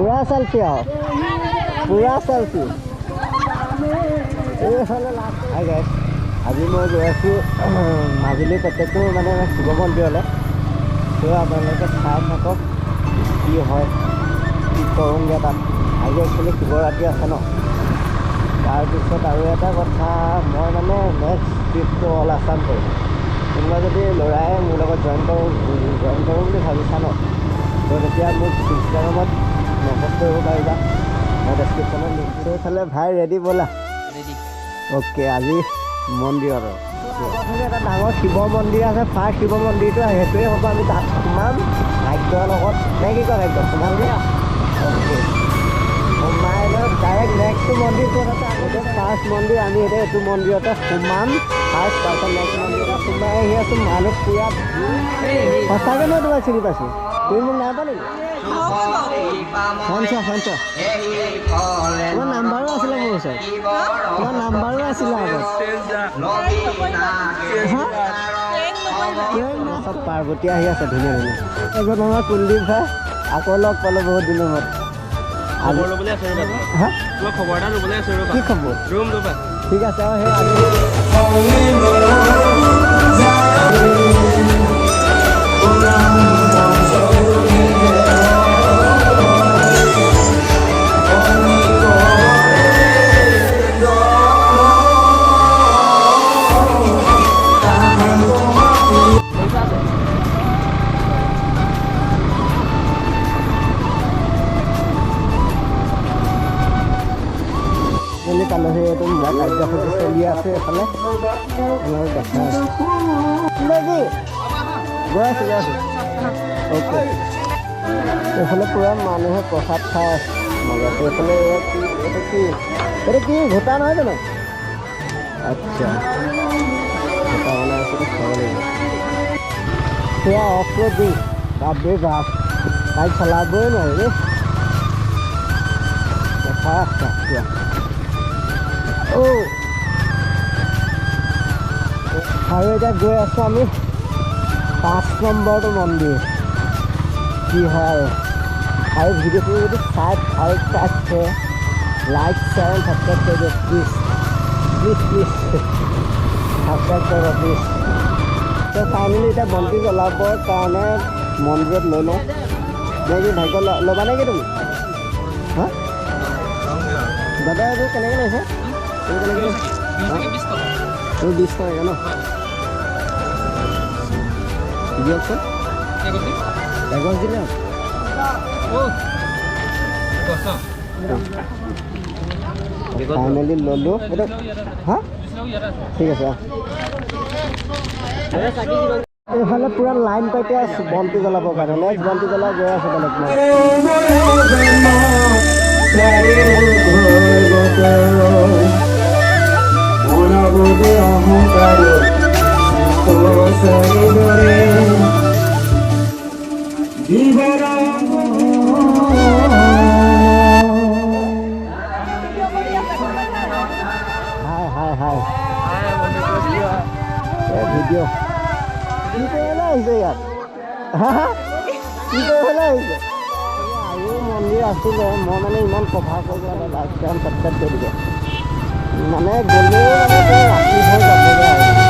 पूरा सेल्फी आओ पूरा सेल्फी এইফালে লাষ্ট হাই গাইছ আজি মই গৈ আছোঁ মাজুলী প্ৰত্যেকটো মানে শিৱ মন্দিৰলৈ তো আপোনালোকে চাই থাকক কি হয় কি কৰোঁগৈ তাত আজি একচুৱেলি শিৱৰাত্ৰি আছে ন তাৰপিছত আৰু এটা কথা মই মানে নেক্সট ট্ৰিপটো অল আছাম কৰিম কোনোবা যদি ল'ৰাই মোৰ লগত জইন কৰোঁ বুলি ভাবিছা ন তো তেতিয়া মোক ইনষ্টাগ্ৰামত মেছেজ কৰিব পাৰিবা মই ডেছক্ৰিপশ্যনত লিংক দিছোঁ এইফালে ভাই ৰেডি ব'লা ৰেডি অ'কে আজি মন্দিৰত এটা ডাঙৰ শিৱ মন্দিৰ আছে ফাৰ্ষ্ট শিৱ মন্দিৰটো সেইটোৱে হ'ব আমি তাত সোমাম ভাগ্যৰ লগত নে কি কয় ভাগ্য সোমামগৈ অ'কে সোমাই লৈ ডাইৰেক্ট নেক্সটটো মন্দিৰ ক'ত আছে আগতে ফাৰ্ষ্ট মন্দিৰ আমি এতিয়া এইটো মন্দিৰতে সোমাম ফাৰ্ষ্ট তাৰপিছত নেক্সট মন্দিৰত সোমাই আহি আছোঁ মানুহ পুৰা সঁচাকৈ মই তোমাক চিনি পাইছোঁ তুমি মোক নাই পোৱা নেকি সঞ্চ তোমাৰ নাম্বাৰো আছিলে মোৰ ওচৰত তোমাৰ নাম্বাৰো আছিলে আগত চব পাৰ্বতী আহি আছে ধুনীয়া ধুনীয়া এজন আমাৰ কুলদীপ ভাই আকৌ লগ পালোঁ বহুত দিনৰ মূৰত খবৰ ল'বলৈ আছে হা তোমাক খবৰ এটা ল'বলৈ আছে কি খবৰ ৰুম ল'বা ঠিক আছে আৰু কালি এইটো মূৰা কাৰ্যসূচী চলি আছে এইফালে দেখা আছে গৈ আছোঁ অ'কে এইফালে পূৰা মানুহে প্ৰসাদ খাই আছে মজাটো এইফালে এইটো কি ভূটা নহয় জানো আচ্ছা ভূটা বনাই আছে খাব লাগিব সেয়া অফ ৰোড দি বাপৰে বাপ বাইক চলাবই নোৱাৰি দেই দেখা আছে আৰু এতিয়া গৈ আছোঁ আমি 5 নম্বৰটো মন্দিৰ কি হয় আৰু ভিডিঅ'টো যদি চাই ভাল পাইছে লাইক শ্বেয়াৰ এণ্ড ছাবস্ক্ৰাইব কৰি দিয়ক প্লিজ ছাবস্ক্ৰাইব কৰিব প্লিজ তো ফাইনেলি এতিয়া বন্তি জ্বলাবৰ কাৰণে মন্দিৰত লৈ লওঁ নে কি ভাগ্য ল'বা নেকি তুমি হা দাদা এইটো কেনেকৈ লৈছে কেনেকৈ লৈছে 20 টকা ন দিয়কচোন এগছ দিলে ফাইনেলি ল'লোঁ এইটো হা ঠিক আছে এইফালে পূৰা লাইন পাতি আছোঁ বন্তি জ্বলাবৰ কাৰণে নেক্সট বন্তি জ্বলাই গৈ আছোঁ বেলেগ ভিডিঅ' কি কৰিবলৈ আহিছে ইয়াত কি কৰিবলৈ আহিছে আৰু মন্দিৰ আছিলে মই মানে ইমান কভাৰ কৰি পেলাই লাইক ছাবস্ক্ৰাইব কৰি দিব মানে গ'লেও মানে ৰাতি হৈ যাবগৈ আৰু